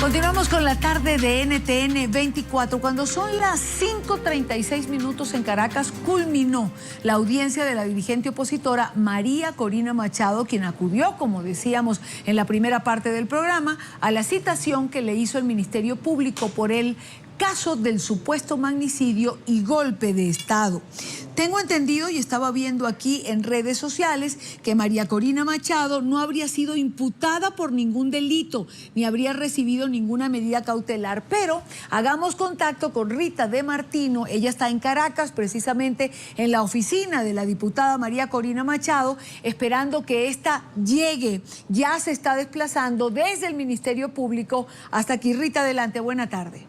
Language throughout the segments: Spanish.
Continuamos con la tarde de NTN 24. Cuando son las 5:36 minutos en Caracas, culminó la audiencia de la dirigente opositora María Corina Machado, quien acudió, como decíamos en la primera parte del programa, a la citación que le hizo el Ministerio Público por el caso del supuesto magnicidio y golpe de Estado. Tengo entendido y estaba viendo aquí en redes sociales que María Corina Machado no habría sido imputada por ningún delito ni habría recibido ninguna medida cautelar, pero hagamos contacto con Rita de Martino. Ella está en Caracas, precisamente en la oficina de la diputada María Corina Machado, esperando que ésta llegue. Ya se está desplazando desde el Ministerio Público hasta aquí. Rita, adelante, buena tarde.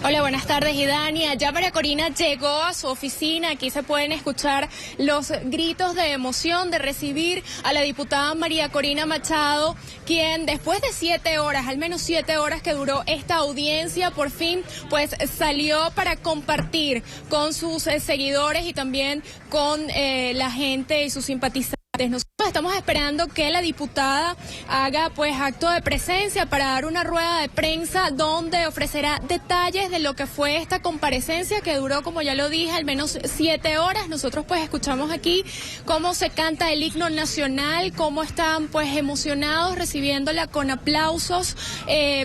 Hola, buenas tardes, Idania. Ya María Corina llegó a su oficina. Aquí se pueden escuchar los gritos de emoción de recibir a la diputada María Corina Machado, quien después de 7 horas, al menos 7 horas que duró esta audiencia, por fin pues salió para compartir con sus seguidores y también con la gente y sus simpatizantes. Nosotros estamos esperando que la diputada haga pues acto de presencia para dar una rueda de prensa donde ofrecerá detalles de lo que fue esta comparecencia que duró, como ya lo dije, al menos 7 horas. Nosotros pues escuchamos aquí cómo se canta el himno nacional, cómo están pues emocionados recibiéndola con aplausos,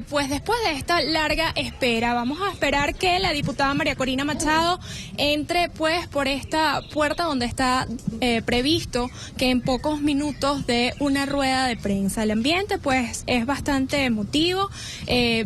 pues después de esta larga espera. Vamos a esperar que la diputada María Corina Machado entre pues por esta puerta donde está previsto que en pocos minutos de una rueda de prensa. El ambiente pues es bastante emotivo,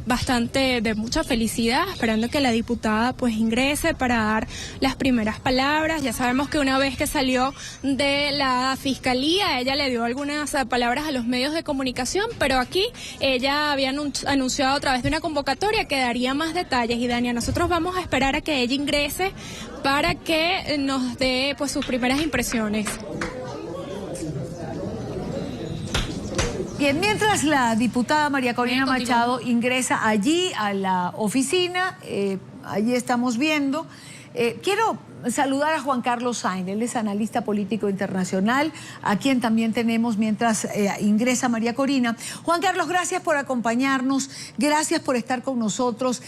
bastante de mucha felicidad, esperando que la diputada pues ingrese para dar las primeras palabras. Ya sabemos que una vez que salió de la fiscalía, ella le dio algunas palabras a los medios de comunicación, pero aquí ella había anunciado a través de una convocatoria que daría más detalles. Y Dania, nosotros vamos a esperar a que ella ingrese para que nos dé pues sus primeras impresiones. Bien, mientras la diputada María Corina Machado ingresa allí a la oficina, allí estamos viendo, quiero saludar a Juan Carlos Sainz. Él es analista político internacional, a quien también tenemos mientras ingresa María Corina. Juan Carlos, gracias por acompañarnos, gracias por estar con nosotros.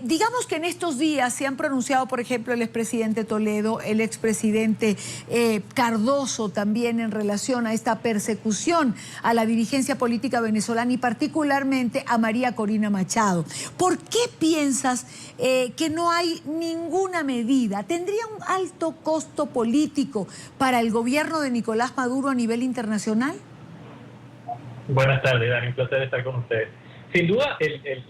Digamos que en estos días se han pronunciado, por ejemplo, el expresidente Toledo, el expresidente Cardoso también en relación a esta persecución a la dirigencia política venezolana y particularmente a María Corina Machado. ¿Por qué piensas que no hay ninguna medida? ¿Tendría un alto costo político para el gobierno de Nicolás Maduro a nivel internacional? Buenas tardes, Dani, un placer estar con ustedes. Sin duda,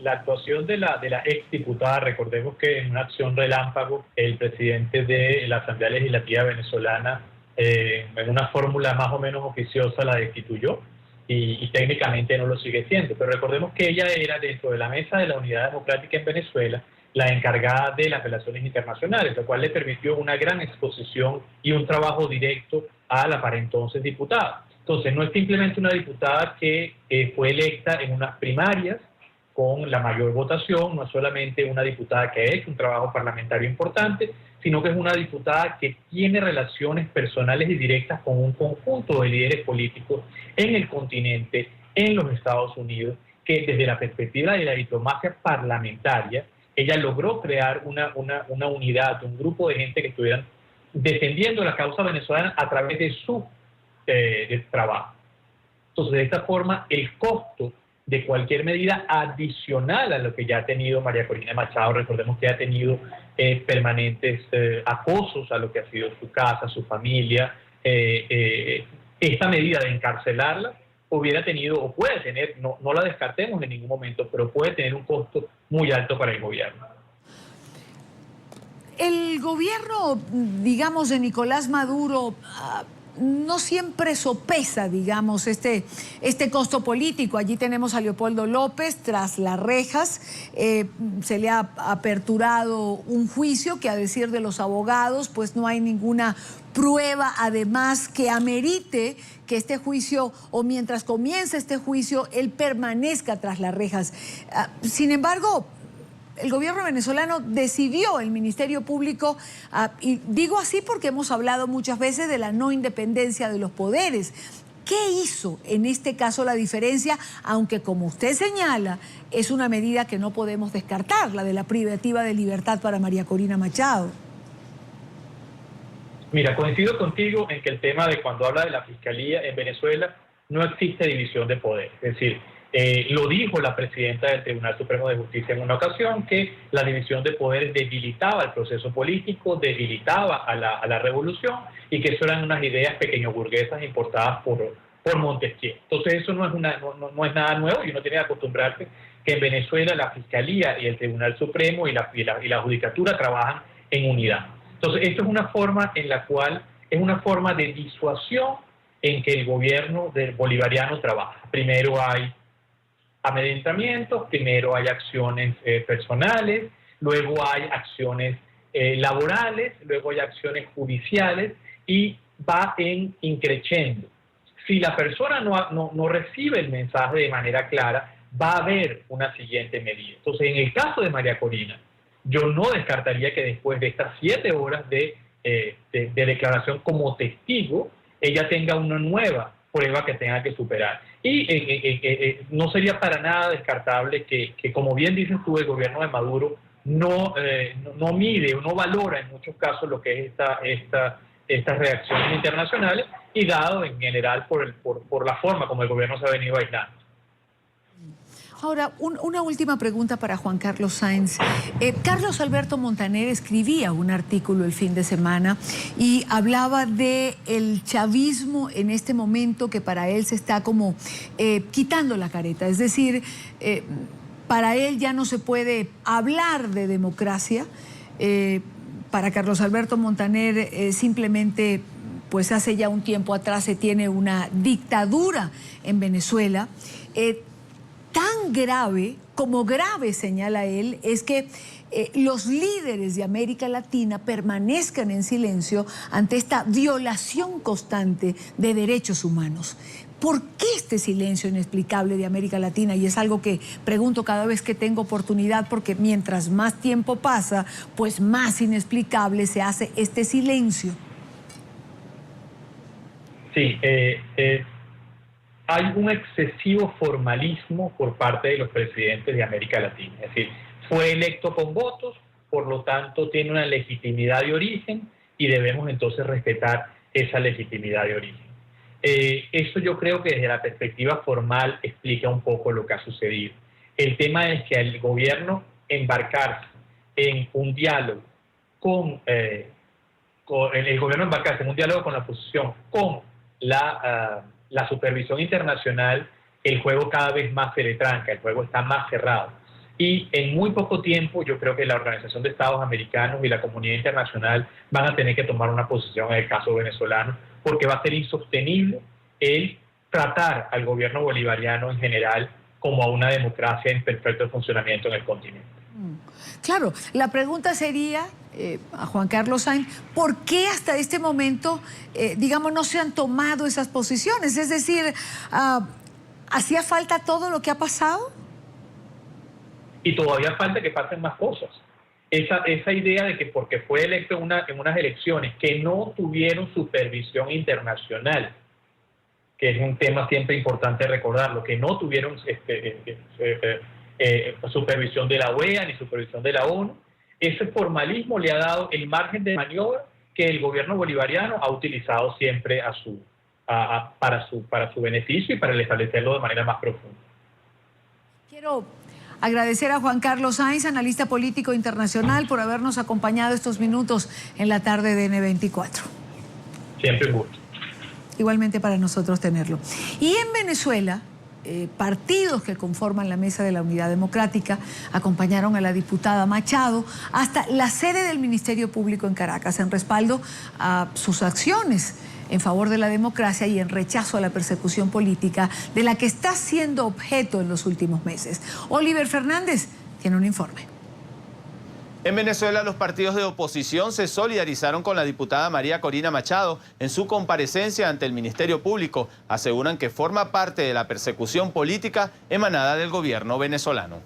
la actuación de la exdiputada, recordemos que en una acción relámpago, el presidente de la Asamblea Legislativa venezolana, en una fórmula más o menos oficiosa, la destituyó y técnicamente no lo sigue siendo. Pero recordemos que ella era, dentro de la Mesa de la Unidad Democrática en Venezuela, la encargada de las relaciones internacionales, lo cual le permitió una gran exposición y un trabajo directo a la para entonces diputada. Entonces, no es simplemente una diputada que fue electa en unas primarias con la mayor votación, no es solamente una diputada que ha hecho un trabajo parlamentario importante, sino que es una diputada que tiene relaciones personales y directas con un conjunto de líderes políticos en el continente, en los Estados Unidos, que desde la perspectiva de la diplomacia parlamentaria, ella logró crear una unidad, un grupo de gente que estuvieran defendiendo la causa venezolana a través de su trabajo. Entonces, de esta forma, el costo de cualquier medida adicional a lo que ya ha tenido María Corina Machado, recordemos que ha tenido permanentes acosos a lo que ha sido su casa, su familia, esta medida de encarcelarla hubiera tenido, o puede tener, no la descartemos en ningún momento, pero puede tener un costo muy alto para el gobierno. El gobierno, digamos, de Nicolás Maduro no siempre sopesa, digamos, este costo político. Allí tenemos a Leopoldo López tras las rejas. Se le ha aperturado un juicio que, a decir de los abogados, pues no hay ninguna prueba, además, que amerite que este juicio, o mientras comience este juicio, él permanezca tras las rejas. Sin embargo, el gobierno venezolano decidió, el Ministerio Público, y digo así porque hemos hablado muchas veces de la no independencia de los poderes. ¿Qué hizo en este caso la diferencia? Aunque, como usted señala, es una medida que no podemos descartar, la de la privativa de libertad para María Corina Machado. Mira, coincido contigo en que el tema de cuando habla de la Fiscalía en Venezuela no existe división de poder. Es decir, lo dijo la presidenta del Tribunal Supremo de Justicia en una ocasión, que la división de poderes debilitaba el proceso político, debilitaba a la revolución, y que eso eran unas ideas pequeño-burguesas importadas por Montesquieu. Entonces eso no es nada nuevo, y uno tiene que acostumbrarse que en Venezuela la Fiscalía y el Tribunal Supremo y la Judicatura trabajan en unidad. Entonces esto es una forma en la cual es una forma de disuasión en que el gobierno del bolivariano trabaja. Primero hay amedrentamientos, primero hay acciones personales, luego hay acciones laborales, luego hay acciones judiciales, y va en increciendo. Si la persona no recibe el mensaje de manera clara, va a haber una siguiente medida. Entonces, en el caso de María Corina, yo no descartaría que después de estas 7 horas de declaración como testigo, ella tenga una nueva prueba que tenga que superar. Y no sería para nada descartable que, como bien dices tú, el gobierno de Maduro no mide o no valora en muchos casos lo que es estas reacciones internacionales, y dado en general por la forma como el gobierno se ha venido aislando. Ahora, una última pregunta para Juan Carlos Sáenz. Carlos Alberto Montaner escribía un artículo el fin de semana y hablaba de el chavismo en este momento, que para él se está como quitando la careta. Es decir, para él ya no se puede hablar de democracia. Para Carlos Alberto Montaner simplemente, pues hace ya un tiempo atrás se tiene una dictadura en Venezuela. Tan grave, como grave señala él, es que los líderes de América Latina permanezcan en silencio ante esta violación constante de derechos humanos. ¿Por qué este silencio inexplicable de América Latina? Y es algo que pregunto cada vez que tengo oportunidad, porque mientras más tiempo pasa, pues más inexplicable se hace este silencio. Sí, hay un excesivo formalismo por parte de los presidentes de América Latina. Es decir, fue electo con votos, por lo tanto tiene una legitimidad de origen, y debemos entonces respetar esa legitimidad de origen. Eso yo creo que desde la perspectiva formal explica un poco lo que ha sucedido. El tema es que al gobierno embarcarse en un diálogo con la oposición, con la supervisión internacional, el juego cada vez más se le tranca, el juego está más cerrado. Y en muy poco tiempo yo creo que la Organización de Estados Americanos y la comunidad internacional van a tener que tomar una posición en el caso venezolano, porque va a ser insostenible el tratar al gobierno bolivariano en general como a una democracia en perfecto funcionamiento en el continente. Claro, la pregunta sería, a Juan Carlos Sáenz, ¿por qué hasta este momento, digamos, no se han tomado esas posiciones? Es decir, ¿hacía falta todo lo que ha pasado? Y todavía falta que pasen más cosas. Esa idea de que porque fue electo en unas elecciones que no tuvieron supervisión internacional, que es un tema siempre importante recordarlo, que no tuvieron supervisión de la OEA ni supervisión de la ONU, ese formalismo le ha dado el margen de maniobra que el gobierno bolivariano ha utilizado siempre para su beneficio y para establecerlo de manera más profunda. Quiero agradecer a Juan Carlos Sáenz, analista político internacional, por habernos acompañado estos minutos en la tarde de N24. Siempre un gusto. Igualmente para nosotros tenerlo. Y en Venezuela, partidos que conforman la Mesa de la Unidad Democrática acompañaron a la diputada Machado hasta la sede del Ministerio Público en Caracas en respaldo a sus acciones en favor de la democracia y en rechazo a la persecución política de la que está siendo objeto en los últimos meses. Oliver Fernández tiene un informe. En Venezuela, los partidos de oposición se solidarizaron con la diputada María Corina Machado en su comparecencia ante el Ministerio Público. Aseguran que forma parte de la persecución política emanada del gobierno venezolano.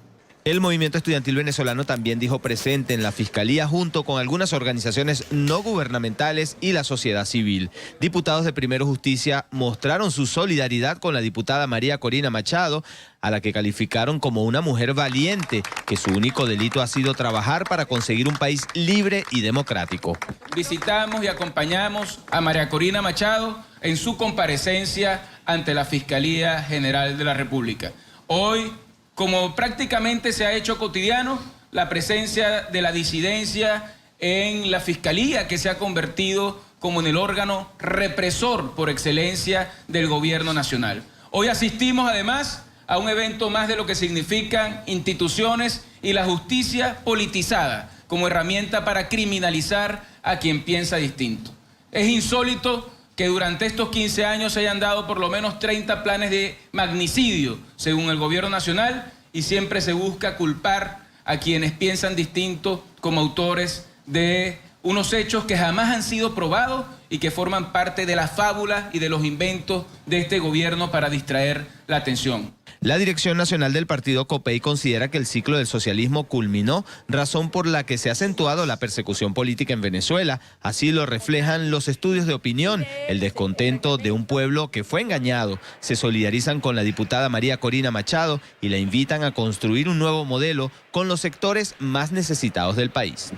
El movimiento estudiantil venezolano también dijo presente en la Fiscalía junto con algunas organizaciones no gubernamentales y la sociedad civil. Diputados de Primero Justicia mostraron su solidaridad con la diputada María Corina Machado, a la que calificaron como una mujer valiente, que su único delito ha sido trabajar para conseguir un país libre y democrático. Visitamos y acompañamos a María Corina Machado en su comparecencia ante la Fiscalía General de la República. Hoy, como prácticamente se ha hecho cotidiano, la presencia de la disidencia en la Fiscalía, que se ha convertido como en el órgano represor por excelencia del gobierno nacional. Hoy asistimos además a un evento más de lo que significan instituciones y la justicia politizada como herramienta para criminalizar a quien piensa distinto. Es insólito que durante estos 15 años se hayan dado por lo menos 30 planes de magnicidio, según el gobierno nacional, y siempre se busca culpar a quienes piensan distinto como autores de unos hechos que jamás han sido probados y que forman parte de la fábula y de los inventos de este gobierno para distraer la atención. La Dirección Nacional del Partido COPEI considera que el ciclo del socialismo culminó, razón por la que se ha acentuado la persecución política en Venezuela. Así lo reflejan los estudios de opinión. El descontento de un pueblo que fue engañado. Se solidarizan con la diputada María Corina Machado y la invitan a construir un nuevo modelo con los sectores más necesitados del país.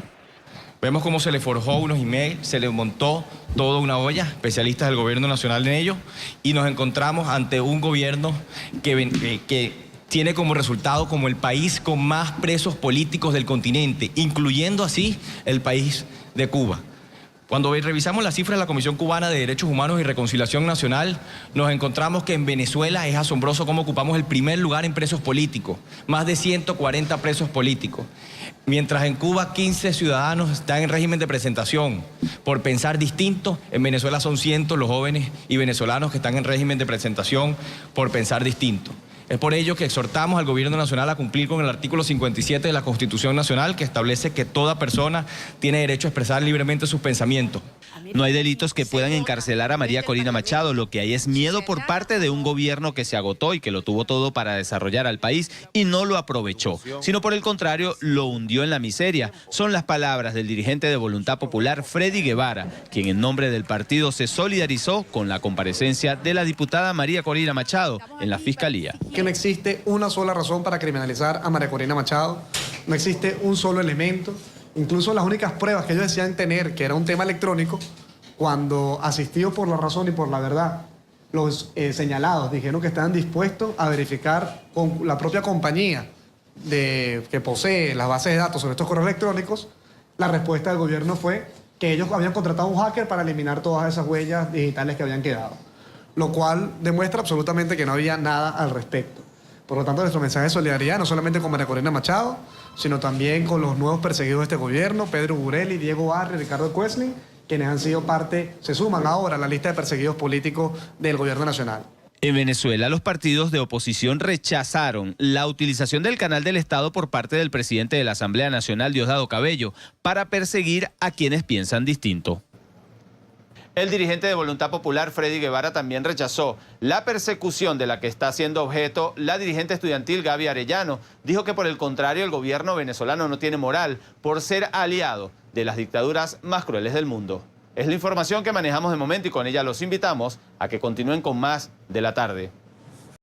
Vemos cómo se le forjó unos emails, se le montó toda una olla, especialistas del gobierno nacional en ello, y nos encontramos ante un gobierno que tiene como resultado como el país con más presos políticos del continente, incluyendo así el país de Cuba. Cuando revisamos las cifras de la Comisión Cubana de Derechos Humanos y Reconciliación Nacional, nos encontramos que en Venezuela es asombroso cómo ocupamos el primer lugar en presos políticos, más de 140 presos políticos. Mientras en Cuba 15 ciudadanos están en régimen de presentación por pensar distinto, en Venezuela son cientos los jóvenes y venezolanos que están en régimen de presentación por pensar distinto. Es por ello que exhortamos al Gobierno Nacional a cumplir con el artículo 57 de la Constitución Nacional, que establece que toda persona tiene derecho a expresar libremente sus pensamientos. No hay delitos que puedan encarcelar a María Corina Machado. Lo que hay es miedo por parte de un gobierno que se agotó y que lo tuvo todo para desarrollar al país y no lo aprovechó, sino por el contrario lo hundió en la miseria. Son las palabras del dirigente de Voluntad Popular, Freddy Guevara, quien en nombre del partido se solidarizó con la comparecencia de la diputada María Corina Machado en la Fiscalía. Que no existe una sola razón para criminalizar a María Corina Machado, no existe un solo elemento. Incluso las únicas pruebas que ellos decían tener, que era un tema electrónico, cuando asistidos por la razón y por la verdad, los señalados dijeron que estaban dispuestos a verificar con la propia compañía que posee las bases de datos sobre estos correos electrónicos, la respuesta del gobierno fue que ellos habían contratado a un hacker para eliminar todas esas huellas digitales que habían quedado, lo cual demuestra absolutamente que no había nada al respecto. Por lo tanto, nuestro mensaje de solidaridad no solamente con María Corina Machado, sino también con los nuevos perseguidos de este gobierno, Pedro Burelli, Diego Barrio y Ricardo Queslin, quienes han sido parte, se suman ahora a la lista de perseguidos políticos del gobierno nacional. En Venezuela, los partidos de oposición rechazaron la utilización del canal del Estado por parte del presidente de la Asamblea Nacional, Diosdado Cabello, para perseguir a quienes piensan distinto. El dirigente de Voluntad Popular, Freddy Guevara, también rechazó la persecución de la que está siendo objeto la dirigente estudiantil Gaby Arellano. Dijo que por el contrario el gobierno venezolano no tiene moral por ser aliado de las dictaduras más crueles del mundo. Es la información que manejamos de momento y con ella los invitamos a que continúen con más de la tarde.